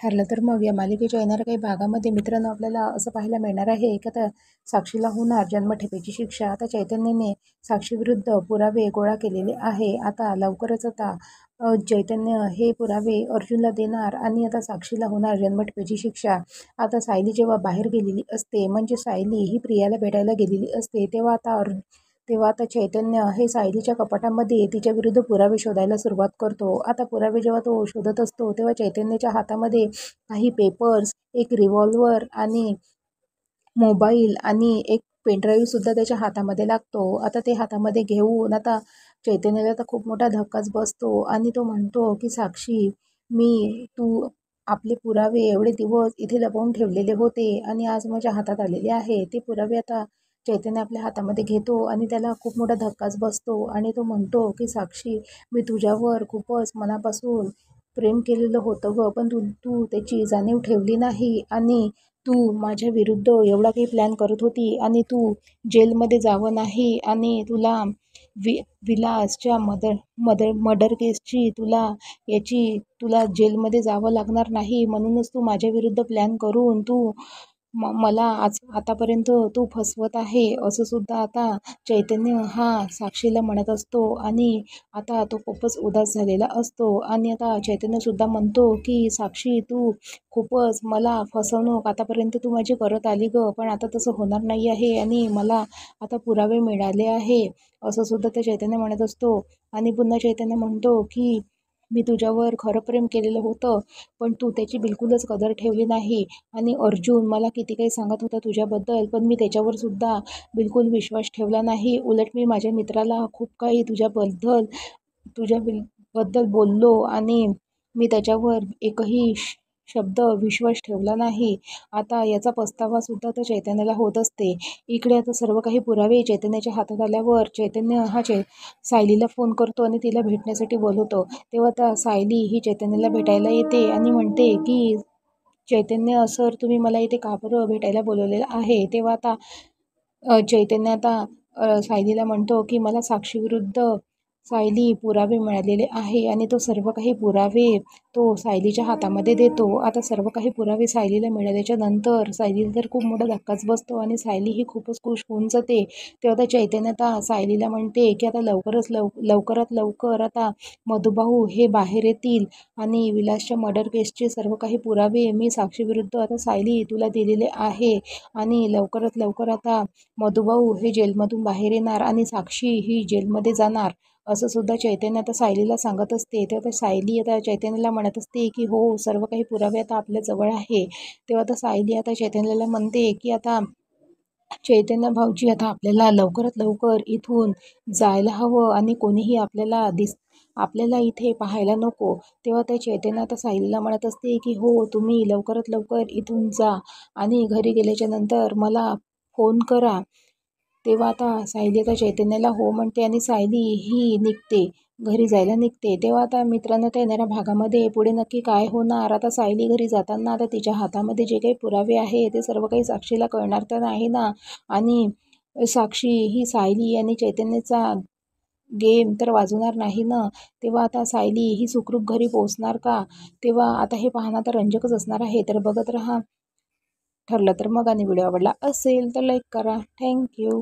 ठरलं तर मग या मालिकेच्या येणाऱ्या काही भागामध्ये मित्रांनो आपल्याला असं पाहायला मिळणार आहे की आता साक्षीला होणार जन्मठेपेची शिक्षा. आता चैतन्याने साक्षीविरुद्ध पुरावे गोळा केलेले आहे. आता लवकरच आता चैतन्य हे पुरावे अर्जुनला देणार आणि आता साक्षीला होणार जन्मठेपेची शिक्षा. आता सायली जेव्हा बाहेर गेलेली असते, म्हणजे सायली ही प्रियाला भेटायला गेलेली असते, तेव्हा आता चैतन्य हे सायलीच्या कपाटामध्ये तिच्याविरुद्ध पुरावे शोधायला सुरुवात करतो. आता पुरावे जेव्हा तो शोधत असतो तेव्हा चैतन्याच्या हातामध्ये काही पेपर्स, एक रिव्हॉल्वर आणि मोबाईल आणि एक पेनड्राईव्हसुद्धा त्याच्या हातामध्ये लागतो. आता ते हातामध्ये घेऊन आता चैतन्याला तर खूप मोठा धक्काच बसतो आणि तो म्हणतो की साक्षी, तू आपले पुरावे एवढे दिवस इथे लपवून ठेवलेले होते आणि आज माझ्या हातात आलेले आहे. ते पुरावे आता चैतन्य आपल्या हातामध्ये घेतो आणि त्याला खूप मोठा धक्काच बसतो आणि तो म्हणतो की साक्षी, मी तुझ्यावर खूपच मनापासून प्रेम केलेलं होतं गं, पण तू तू त्याची जाणीव ठेवली नाही आणि तू माझ्या विरुद्ध एवढा काही प्लॅन करत होती आणि तू जेलमध्ये जावं नाही आणि तुला वि विलासच्या मर्डर केसची तुला जेलमध्ये जावं लागणार नाही, म्हणूनच तू माझ्या विरुद्ध प्लॅन करून तू मला आतापर्यंत तू फसवत आहे, असं सुद्धा आता चैतन्य हा साक्षीला म्हणत असतो आणि आता तो खूपच उदास झालेला असतो आणि आता चैतन्यसुद्धा म्हणतो की साक्षी, तू खूपच मला फसवणूक आतापर्यंत तू माझी करत आली गं, पण आता तसं होणार नाही आहे आणि मला आता पुरावे मिळाले आहे, असं सुद्धा ते चैतन्य म्हणत असतो. आणि पुन्हा चैतन्य म्हणतो की मी तुझ्यावर खरं प्रेम केलेलं होतं, पण तू त्याची बिलकुलच कदर ठेवली नाही आणि अर्जुन मला किती काही सांगत होता तुझ्याबद्दल, पण मी त्याच्यावर सुद्धा बिलकुल विश्वास ठेवला नाही. उलट मी माझ्या मित्राला खूप काही तुझ्याबद्दल बोललो आणि मी त्याच्यावर एकही शब्द विश्वास ठेवला नाही. आता याचा पस्तावा सुद्धा तर चैतन्याला होत असते. इकडे आता सर्व काही पुरावे चैतन्याच्या हातात आल्यावर चैतन्य हा सायलीला फोन करतो आणि तिला भेटण्यासाठी बोलवतो. तेव्हा आता सायली ही चैतन्याला भेटायला येते आणि म्हणते की चैतन्य सर, तुम्ही मला इथे का बरं भेटायला बोलवलेलं आहे. तेव्हा आता चैतन्य आता सायलीला म्हणतो की मला साक्षीविरुद्ध सायली पुरावे मिळालेले आहे आणि तो सर्व काही पुरावे तो सायलीच्या हातामध्ये देतो. आता सर्व काही पुरावे सायलीला मिळाल्याच्या नंतर सायलीला तर खूप मोठा धक्काच बसतो आणि सायली ही खूपच खुश होऊन जाते. तेव्हा आता चैतन्य आता सायलीला म्हणते की आता लवकरात लवकर आता मधुभाऊ हे बाहेर येतील आणि विलासच्या मर्डर केसचे सर्व काही पुरावे मी साक्षीविरुद्ध आता सायली तुला दिलेले आहे आणि लवकरात लवकर आता मधुभाऊ हे जेलमधून बाहेर येणार आणि साक्षी ही जेलमध्ये जाणार, असं सुद्धा चैतन्य आता सायलीला सांगत असते. तेव्हा सायली आता चैतन्याला म्हणत असते की हो, सर्व काही पुरावे आता आपल्या जवळ आहे. तेव्हा आता सायली आता चैतन्याला म्हणते की आता चैतन्य भाऊजी, आता आपल्याला लवकरात लवकर इथून जायला हवं आणि कोणीही आपल्याला इथे पाहायला नको. तेव्हा त्या चैतन्य आता सायलीला म्हणत असते की हो, तुम्ही लवकरात लवकर इथून जा आणि घरी गेल्याच्या नंतर मला फोन करा. तेव्हा आता सायली आता चैतन्याला हो म्हणते आणि सायली ही निघते, घरी जायला निघते. तेव्हा आता मित्रांनो त्या येणाऱ्या भागामध्ये पुढे नक्की काय होणार. आता सायली घरी जाताना आता तिच्या हातामध्ये जे काही पुरावे आहे ते सर्व काही साक्षीला कळणार तर नाही ना, आणि साक्षी ही सायली आणि चैतन्याचा गेम तर वाजवणार नाही ना. तेव्हा आता सायली ही सुखरूप घरी पोहोचणार का. तेव्हा आता हे पाहणं तर रंजकच असणार आहे. तर बघत राहा ठरलं तर मग. आणि व्हिडिओ आवडला असेल तर लाईक करा. थँक्यू.